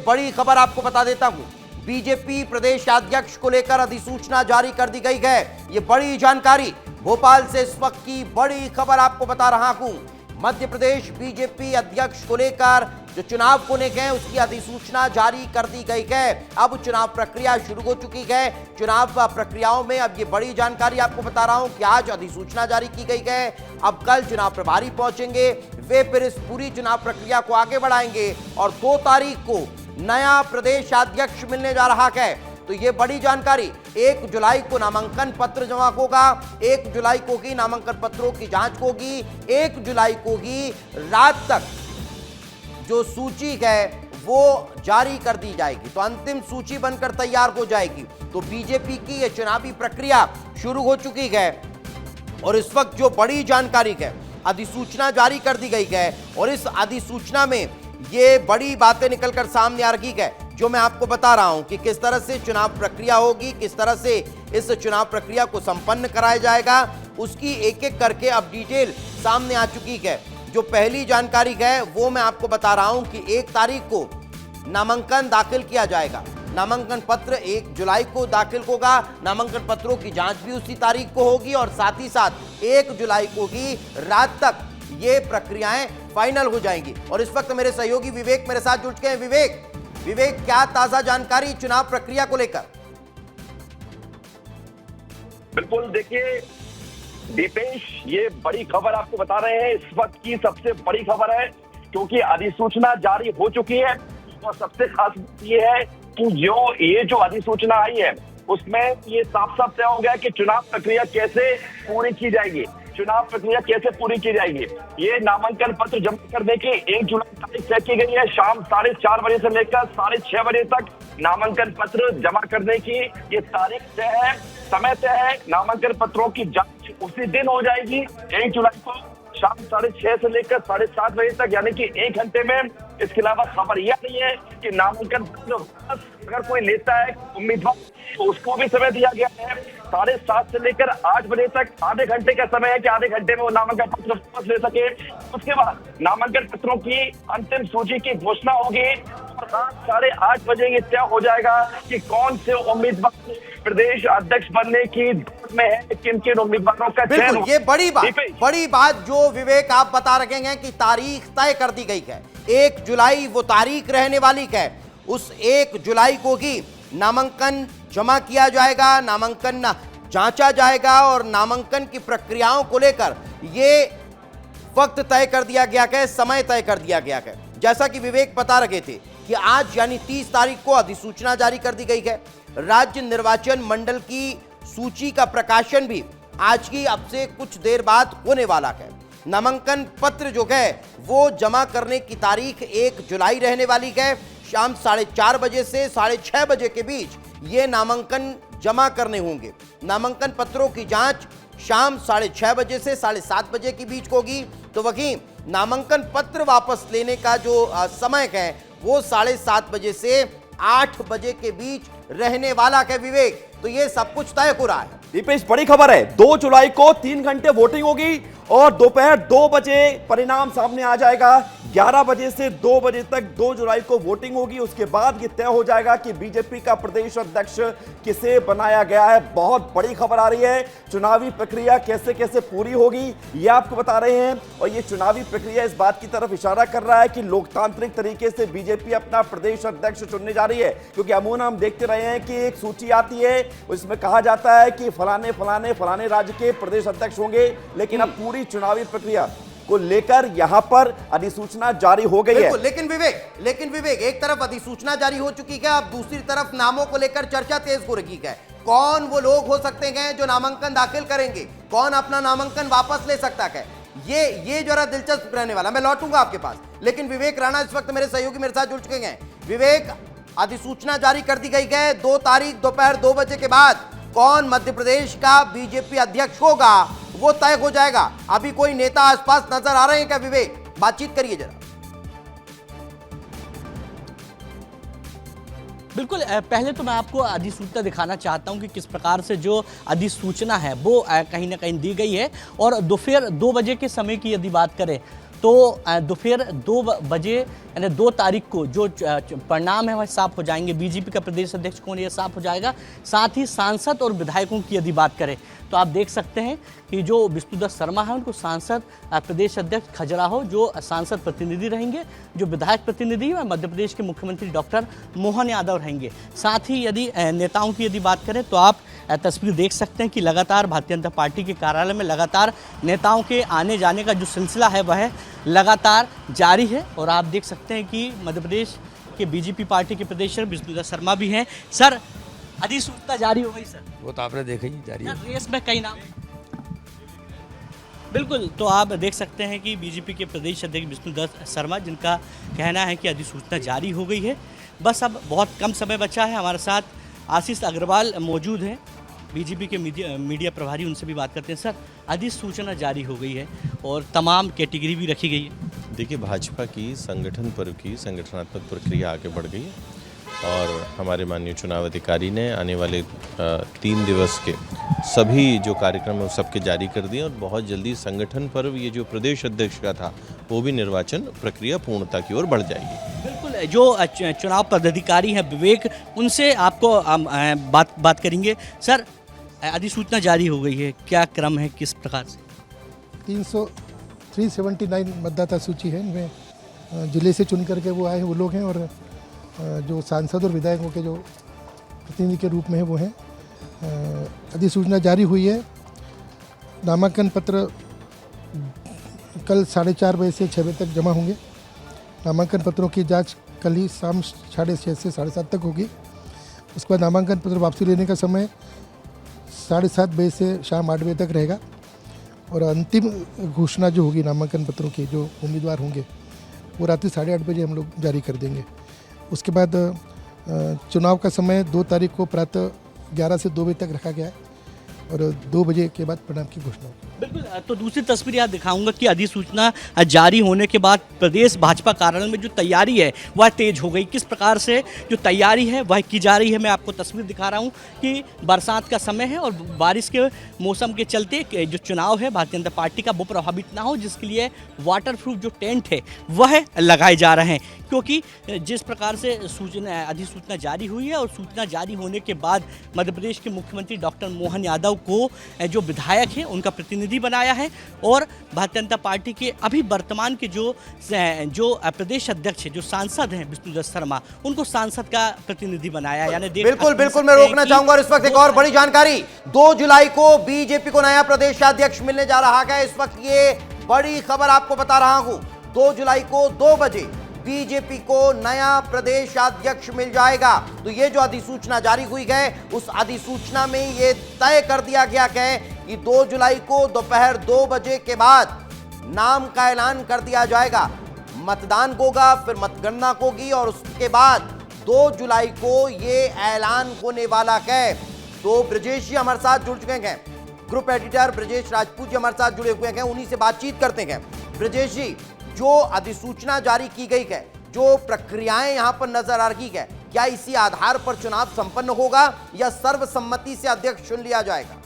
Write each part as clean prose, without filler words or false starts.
बड़ी खबर आपको बता देता हूं, बीजेपी प्रदेश अध्यक्ष को लेकर अधिसूचना जारी कर दी गई है। ये बड़ी जानकारी भोपाल से इस वक्त की बड़ी खबर आपको बता रहा हूं। मध्य प्रदेश बीजेपी अध्यक्ष को लेकर जो चुनाव होने गए उसकी अधिसूचना जारी कर दी गई है। अब चुनाव प्रक्रिया शुरू हो चुकी है। चुनाव प्रक्रियाओं में अब ये बड़ी जानकारी आपको बता रहा हूं कि आज अधिसूचना जारी की गई है। अब कल चुनाव प्रभारी पहुंचेंगे, वे फिर इस पूरी चुनाव प्रक्रिया को आगे बढ़ाएंगे और 2 तारीख को नया प्रदेश अध्यक्ष मिलने जा रहा है। तो ये बड़ी जानकारी, 1 जुलाई को नामांकन पत्र जमा होगा, 1 जुलाई को ही नामांकन पत्रों की जांच होगी, 1 जुलाई को ही रात तक जो सूची है वो जारी कर दी जाएगी। तो अंतिम सूची बनकर तैयार हो जाएगी। तो बीजेपी की ये चुनावी प्रक्रिया शुरू हो चुकी है और इस वक्त जो बड़ी जानकारी है, अधिसूचना जारी कर दी गई है और इस अधिसूचना में ये बड़ी बातें निकलकर सामने आ रही है, जो मैं आपको बता रहा हूं कि किस तरह से चुनाव प्रक्रिया होगी, किस तरह से इस चुनाव प्रक्रिया को संपन्न कराया जाएगा, उसकी एक एक करके अब डिटेल सामने आ चुकी है। जो पहली जानकारी है वो मैं आपको बता रहा हूं कि 1 तारीख को नामांकन दाखिल किया जाएगा। नामांकन पत्र 1 जुलाई को दाखिल होगा, नामांकन पत्रों की जांच भी उसी तारीख को होगी और साथ ही साथ 1 जुलाई को ही रात तक ये प्रक्रियाएं फाइनल हो जाएंगी। और इस वक्त मेरे सहयोगी विवेक मेरे साथ जुड़ चुके हैं। विवेक, क्या ताजा जानकारी चुनाव प्रक्रिया को लेकर? बिल्कुल, देखिए दीपेश, ये बड़ी खबर आपको बता रहे हैं, इस वक्त की सबसे बड़ी खबर है क्योंकि अधिसूचना जारी हो चुकी है। और सबसे खास ये है कि ये जो अधिसूचना आई है उसमें ये साफ साफ तय हो गया कि चुनाव प्रक्रिया कैसे पूरी की जाएगी। चुनाव प्रक्रिया कैसे पूरी की जाएगी, ये नामांकन पत्र जमा करने की 1 जुलाई तारीख तय की गई है। शाम 4:30 बजे से लेकर 6:30 बजे तक नामांकन पत्र जमा करने की ये तारीख तय है, समय तय है। नामांकन पत्रों की जांच उसी दिन हो जाएगी 1 जुलाई को शाम 6:30 से लेकर 7:30 बजे तक, यानी कि 1 घंटे में। इसके अलावा खबर यह नहीं है कि नामांकन पत्र अगर कोई लेता है उम्मीदवार तो उसको भी समय दिया गया है 7:30 से लेकर 8 बजे तक। आधे घंटे का समय है कि आधे घंटे में वो नामांकन पत्र वापस ले सके। उसके बाद नामांकन पत्रों की अंतिम सूची की घोषणा होगी और रात 8:30 बजे ये तय हो जाएगा कि कौन से उम्मीदवार प्रदेश अध्यक्ष बनने की दौड़ में है, किन किन उम्मीदवारों का चयन। बिल्कुल, ये बड़ी बात जो विवेक आप बता रहे हैं कि तारीख तय कर दी गई है। 1 जुलाई वो तारीख रहने वाली है। उस 1 जुलाई को ही नामांकन जमा किया जाएगा, नामांकन जांचा जाएगा और नामांकन की प्रक्रियाओं को लेकर ये वक्त तय कर दिया गया है, समय तय कर दिया गया है। जैसा कि विवेक बता रहे थे कि आज यानी 30 तारीख को अधिसूचना जारी कर दी गई है। राज्य निर्वाचन मंडल की सूची का प्रकाशन भी आज की अब से कुछ देर बाद होने वाला है। नामांकन पत्र जो है वो जमा करने की तारीख 1 जुलाई रहने वाली है। शाम 4:30 बजे से 6:30 बजे के बीच ये नामांकन जमा करने होंगे। नामांकन पत्रों की जांच शाम 6:30 बजे से 7:30 बजे के बीच होगी। तो वहीं नामांकन पत्र वापस लेने का जो समय है वो 7:30 बजे से 8 बजे के बीच रहने वाला है। विवेक, तो ये सब कुछ तय हो रहा है। दीपेश, बड़ी खबर है, 2 जुलाई को 3 घंटे वोटिंग होगी और दोपहर 2 बजे परिणाम सामने आ जाएगा। 11 बजे से 2 बजे तक 2 जुलाई को वोटिंग होगी। उसके बाद ये तय हो जाएगा कि बीजेपी का प्रदेश अध्यक्ष किसे बनाया गया है। बहुत बड़ी खबर आ रही है, चुनावी प्रक्रिया कैसे कैसे पूरी होगी ये आपको बता रहे हैं। और ये चुनावी प्रक्रिया इस बात की तरफ इशारा कर रहा है कि लोकतांत्रिक तरीके से बीजेपी अपना प्रदेश अध्यक्ष चुनने जा रही है। क्योंकि अमूमन हम देखते रहे हैं कि एक सूची आती है, उसमें कहा जाता है कि फलाने फलाने फलाने राज्य के प्रदेश अध्यक्ष होंगे, लेकिन अब पूरी चुनावी प्रक्रिया को लेकर यहां पर अधिसूचना जारी हो गई है। लेकिन विवेक, एक तरफ अधिसूचना जारी हो चुकी है, अब दूसरी तरफ नामों को लेकर चर्चा तेज हो रही है। कौन वो लोग हो सकते हैं जो नामांकन दाखिल करेंगे, कौन अपना नामांकन वापस ले सकता है, ये जरा दिलचस्प रहने वाला। मैं लौटूंगा आपके पास, लेकिन विवेक राणा इस वक्त मेरे सहयोगी मेरे साथ जुड़ चुके हैं। विवेक, अधिसूचना जारी कर दी गई है, 2 तारीख दोपहर 2 बजे के बाद कौन मध्य प्रदेश का बीजेपी अध्यक्ष होगा वो तय हो जाएगा। अभी कोई नेता आसपास नजर आ रहे हैं क्या विवेक? बातचीत करिए जरा। बिल्कुल, पहले तो मैं आपको अधिसूचना दिखाना चाहता हूं कि किस प्रकार से जो अधिसूचना है वो कहीं ना कहीं दी गई है। और दोपहर 2 बजे के समय की यदि बात करें तो दोपहर 2 बजे यानी 2 तारीख को जो परिणाम है वह साफ हो जाएंगे। बीजेपी का प्रदेश अध्यक्ष कौन यह साफ हो जाएगा। साथ ही सांसद और विधायकों की यदि बात करें तो आप देख सकते हैं कि जो विष्णुदत्त शर्मा है उनको सांसद प्रदेश अध्यक्ष खजुराहो जो सांसद प्रतिनिधि रहेंगे, जो विधायक प्रतिनिधि है मध्य प्रदेश के मुख्यमंत्री डॉक्टर मोहन यादव रहेंगे। साथ ही यदि नेताओं की यदि बात करें तो आप तस्वीर देख सकते हैं कि लगातार भारतीय जनता पार्टी के कार्यालय में लगातार नेताओं के आने जाने का जो सिलसिला है वह लगातार जारी है। और आप देख सकते हैं कि मध्य प्रदेश के बीजेपी पार्टी के प्रदेश विष्णुदत्त शर्मा भी हैं। सर, अधिसूचना जारी हो गई सर? वो तो आपने देखा ही, जारी है। रेस में कई नाम बिल्कुल, तो आप देख सकते हैं कि बीजेपी के प्रदेश अध्यक्ष विष्णुदत्त शर्मा जिनका कहना है कि अधिसूचना जारी हो गई है, बस अब बहुत कम समय बचा है। हमारे साथ आशीष अग्रवाल मौजूद हैं, बीजेपी के मीडिया प्रभारी, उनसे भी बात करते हैं। सर, अधिसूचना जारी हो गई है और तमाम कैटेगरी भी रखी गई है। देखिए, भाजपा की संगठन पर्व की संगठनात्मक प्रक्रिया आगे बढ़ गई है और हमारे माननीय चुनाव अधिकारी ने आने वाले 3 दिवस के सभी जो कार्यक्रम है वो सबके जारी कर दिए और बहुत जल्दी संगठन पर्व ये जो प्रदेश अध्यक्ष का था वो भी निर्वाचन प्रक्रिया पूर्णता की ओर बढ़ जाएगी। बिल्कुल, जो चुनाव पदाधिकारी हैं विवेक, उनसे आपको बात करेंगे। सर, अधिसूचना जारी हो गई है, क्या क्रम है, किस प्रकार से? 379 मतदाता सूची है, इनमें जिले से चुन करके वो आए हैं वो लोग हैं और जो सांसद और विधायकों के जो प्रतिनिधि के रूप में है वो हैं। अधिसूचना जारी हुई है। नामांकन पत्र कल 4:30 बजे से 6 बजे तक जमा होंगे। नामांकन पत्रों की जांच कल ही शाम 6:30 से 7:30 तक होगी। उसके बाद नामांकन पत्र वापसी लेने का समय 7:30 बजे से शाम 8 बजे तक रहेगा और अंतिम घोषणा जो होगी नामांकन पत्रों की जो उम्मीदवार होंगे वो रात्रि 8:30 बजे हम लोग जारी कर देंगे। उसके बाद चुनाव का समय 2 तारीख को प्रातः 11 से 2 बजे तक रखा गया है और 2 बजे के बाद परिणाम की घोषणा होगी। बिल्कुल, तो दूसरी तस्वीर यहाँ दिखाऊंगा कि अधिसूचना जारी होने के बाद प्रदेश भाजपा कार्यालय में जो तैयारी है वह तेज हो गई। किस प्रकार से जो तैयारी है वह की जा रही है, मैं आपको तस्वीर दिखा रहा हूँ कि बरसात का समय है और बारिश के मौसम के चलते जो चुनाव है भारतीय जनता पार्टी का वो प्रभावित ना हो, जिसके लिए वाटर प्रूफ जो टेंट है वह लगाए जा रहे हैं। क्योंकि जिस प्रकार से अधिसूचना जारी हुई है और सूचना जारी होने के बाद मध्य प्रदेश के मुख्यमंत्री डॉक्टर मोहन यादव को जो विधायक है उनका प्रतिनिधि बनाया है और भारतीय जनता पार्टी के अभी वर्तमान के जो प्रदेश अध्यक्ष है, जो सांसद हैं विष्णुदत्त शर्मा, उनको सांसद का प्रतिनिधि बनाया। यानी बिल्कुल मैं रोकना चाहूंगा और इस वक्त एक और बड़ी जानकारी, 2 जुलाई को बीजेपी को नया प्रदेशाध्यक्ष मिलने जा रहा है। इस वक्त ये बड़ी खबर आपको बता रहा हूं, 2 जुलाई को 2 बजे बीजेपी को नया प्रदेशाध्यक्ष मिल जाएगा। तो ये जो अधिसूचना जारी हुई है उस अधिसूचना में ये तय कर दिया गया है कि 2 जुलाई को दोपहर 2 बजे के बाद नाम का ऐलान कर दिया जाएगा। मतदान होगा, फिर मतगणना होगी और उसके बाद 2 जुलाई को ये ऐलान होने वाला है। तो ब्रजेश जी हमारे साथ जुड़ चुके हैं, ग्रुप एडिटर ब्रजेश राजपूत जी हमारे साथ जुड़े हुए हैं, उन्हीं से बातचीत करते हैं। ब्रजेश जी, जो अधिसूचना जारी की गई है, जो प्रक्रियाएं यहां पर नजर आ रही है, क्या इसी आधार पर चुनाव संपन्न होगा या सर्वसम्मति से अध्यक्ष चुन लिया जाएगा?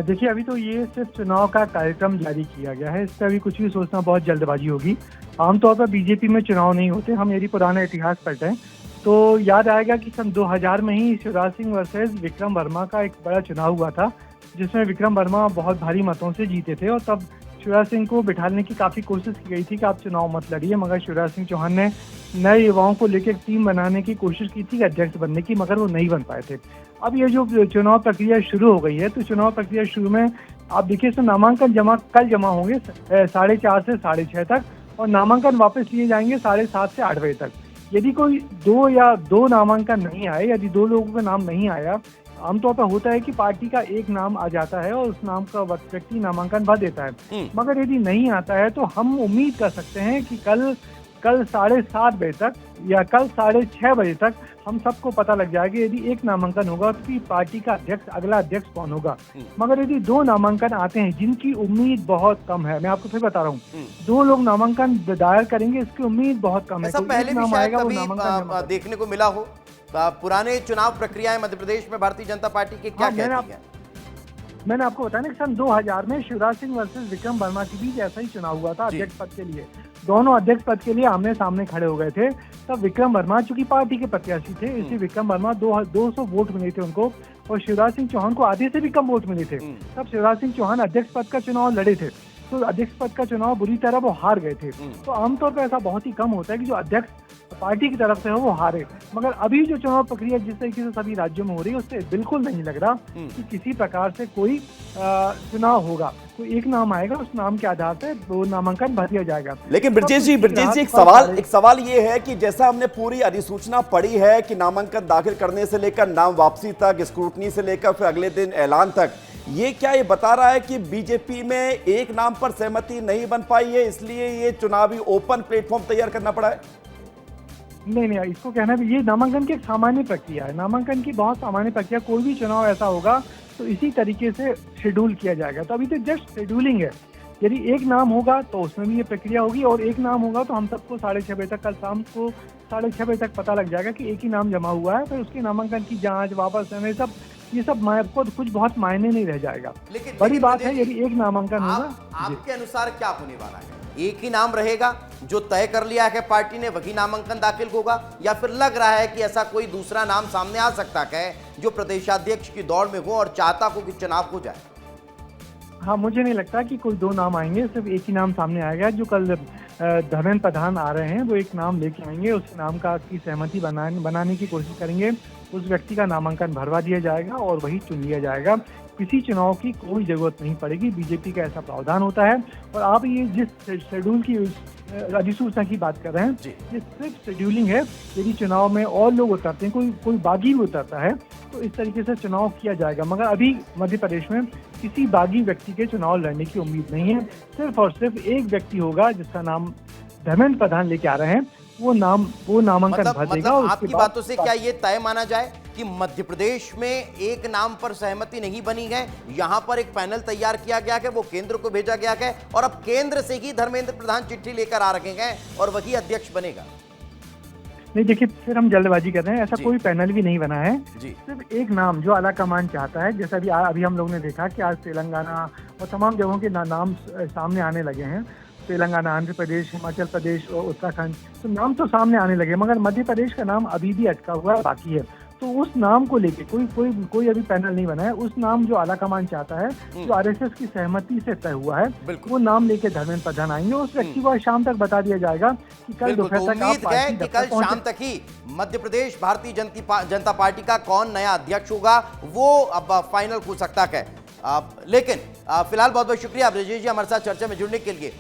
देखिए, अभी तो ये सिर्फ चुनाव का कार्यक्रम जारी किया गया है, इस पर अभी कुछ भी सोचना बहुत जल्दबाजी होगी। आमतौर पर बीजेपी में चुनाव नहीं होते। हम यदि पुराना इतिहास पढ़ते हैं तो याद आएगा कि सन 2000 में ही शिवराज सिंह वर्सेस विक्रम वर्मा का एक बड़ा चुनाव हुआ था, जिसमें विक्रम वर्मा बहुत भारी मतों से जीते थे और तब शिवराज सिंह को बिठाने की काफ़ी कोशिश की गई थी कि आप चुनाव मत लड़िए, मगर शिवराज सिंह चौहान ने नए युवाओं को लेकर टीम बनाने की कोशिश की थी अध्यक्ष बनने की, मगर वो नहीं बन पाए थे। अब ये जो चुनाव प्रक्रिया शुरू हो गई है, तो चुनाव प्रक्रिया शुरू में आप देखिए तो नामांकन कल जमा होंगे 4:30 से 6:30 तक और नामांकन वापस लिए जाएंगे 7:30 से 8 बजे तक। यदि कोई 2 नामांकन नहीं आए, यदि 2 लोगों का नाम नहीं आया, आमतौर पर होता है कि पार्टी का एक नाम आ जाता है और उस नाम का व्यक्ति नामांकन भर देता है। मगर यदि नहीं आता है तो हम उम्मीद कर सकते हैं कि कल 7:30 बजे तक या कल 6:30 बजे तक हम सबको पता लग जाएगा यदि एक नामांकन होगा तो पार्टी का अगला अध्यक्ष कौन होगा। मगर यदि 2 नामांकन आते हैं, जिनकी उम्मीद बहुत कम है, मैं आपको फिर बता रहा हूँ, 2 लोग नामांकन दायर करेंगे, इसकी उम्मीद बहुत कम है। ऐसा पहले भी शायद कभी देखने को मिला हो। पुराने चुनाव प्रक्रियाएं मध्य प्रदेश में भारतीय जनता पार्टी की क्या कहती है? मैंने आपको बताया ना कि सन 2000 में शिवराज सिंह वर्सेस विक्रम वर्मा के बीच ऐसा ही चुनाव हुआ था अध्यक्ष पद के लिए। दोनों अध्यक्ष पद के लिए आमने सामने खड़े हो गए थे, तब विक्रम वर्मा चूंकि पार्टी के प्रत्याशी थे, इसलिए विक्रम वर्मा 200 वोट मिले थे उनको, और शिवराज सिंह चौहान को आधे से भी कम वोट मिले थे। तब शिवराज सिंह चौहान अध्यक्ष पद का चुनाव लड़े थे, तो अध्यक्ष पद का चुनाव बुरी तरह वो हार गए थे। तो आमतौर पर ऐसा बहुत ही कम होता है कि जो अध्यक्ष पार्टी की तरफ से हो वो हारे, मगर अभी जो चुनाव प्रक्रिया जिस तरीके से सभी राज्यों में हो रही है उससे बिल्कुल नहीं लग रहा कि किसी प्रकार से कोई चुनाव होगा। कोई एक नाम आएगा, उस नाम के आधार पर वो नामांकन भर दिया जाएगा। लेकिन ब्रजेश जी एक सवाल ये है कि जैसा हमने पूरी अधिसूचना पढ़ी है कि नामांकन दाखिल करने से लेकर नाम वापसी तक, स्क्रूटनी से लेकर फिर अगले दिन ऐलान तक, ये क्या ये बता रहा है कि बीजेपी में एक नाम पर सहमति नहीं बन पाई है, इसलिए ये चुनावी ओपन प्लेटफॉर्म तैयार करना पड़ा है? नहीं, इसको कहना भी, ये नामांकन की एक सामान्य प्रक्रिया है, नामांकन की बहुत सामान्य प्रक्रिया। कोई भी चुनाव ऐसा होगा तो इसी तरीके से शेड्यूल किया जाएगा। तो अभी तो जस्ट शेड्यूलिंग है। यदि एक नाम होगा तो उसमें भी ये प्रक्रिया होगी, और एक नाम होगा तो हम सबको 6:30 बजे तक, कल शाम को 6:30 बजे तक पता लग जाएगा कि एक ही नाम जमा हुआ है। फिर उसके नामांकन की जांच, वापस आने, ये सब कुछ बहुत मायने नहीं रह जाएगा। बड़ी बात है यदि एक नामांकन होगा। आपके अनुसार क्या होने वाला है? एक ही नाम रहेगा जो तय कर लिया है पार्टी ने, वही नामांकन दाखिल होगा, या फिर लग रहा है कि ऐसा कोई दूसरा नाम सामने आ सकता है जो प्रदेशाध्यक्ष की दौड़ में हो और चाहता हो कि चुनाव हो जाए? हाँ, मुझे नहीं लगता कि कोई दो नाम आएंगे, सिर्फ एक ही नाम सामने आएगा। जो कल धर्मेंद्र प्रधान आ रहे हैं वो एक नाम लेके आएंगे, उस नाम की सहमति बनाने की कोशिश करेंगे, उस व्यक्ति का नामांकन भरवा दिया जाएगा और वही चुन लिया जाएगा। किसी चुनाव की कोई जरूरत नहीं पड़ेगी, बीजेपी का ऐसा प्रावधान होता है। और आप ये जिस शेड्यूल की अधिसूचना की बात कर रहे हैं, ये सिर्फ शेड्यूलिंग है। यदि चुनाव में और लोग उतरते हैं, कोई बागी भी उतरता है, तो इस तरीके से चुनाव किया जाएगा। मगर अभी मध्य प्रदेश में किसी बागी व्यक्ति के चुनाव लड़ने की उम्मीद नहीं है। सिर्फ और सिर्फ एक व्यक्ति होगा जिसका नाम धर्मेंद्र प्रधान लेके आ रहे हैं, वो नामांकन भर देगा। मतलब आपकी बातों से क्या ये तय माना जाए कि मध्य प्रदेश में एक नाम पर सहमति नहीं बनी है, यहाँ पर एक पैनल तैयार किया गया है, वो केंद्र को भेजा गया है और अब केंद्र से ही धर्मेंद्र प्रधान चिट्ठी लेकर आ रखे हैं और वही अध्यक्ष बनेगा? नहीं, देखिए, फिर हम जल्दबाजी कर रहे हैं। ऐसा कोई पैनल भी नहीं बना है, सिर्फ एक नाम जो आलाकमान चाहता है। जैसा अभी हम लोग ने देखा कि आज तेलंगाना और तमाम जगहों के नाम सामने आने लगे हैं। तेलंगाना, आंध्र प्रदेश, हिमाचल प्रदेश और उत्तराखंड, तो नाम तो सामने आने लगे, मगर मध्य प्रदेश का नाम अभी भी अटका हुआ बाकी है। तो उस नाम को लेके कोई अभी पैनल नहीं बना है। उस नाम जो आलाकमान चाहता है, जो आरएसएस की सहमति से तय हुआ है, वो नाम लेके धर्मेंद्र प्रधान आएंगे। उस व्यक्ति को शाम तक बता दिया जाएगा कि कल दोपहर तक उम्मीद है कि कल शाम तक ही मध्य प्रदेश भारतीय जनता पार्टी का कौन नया अध्यक्ष होगा वो अब फाइनल हो सकता है। लेकिन फिलहाल बहुत बहुत शुक्रिया ब्रजेश जी हमारे साथ चर्चा में जुड़ने के लिए।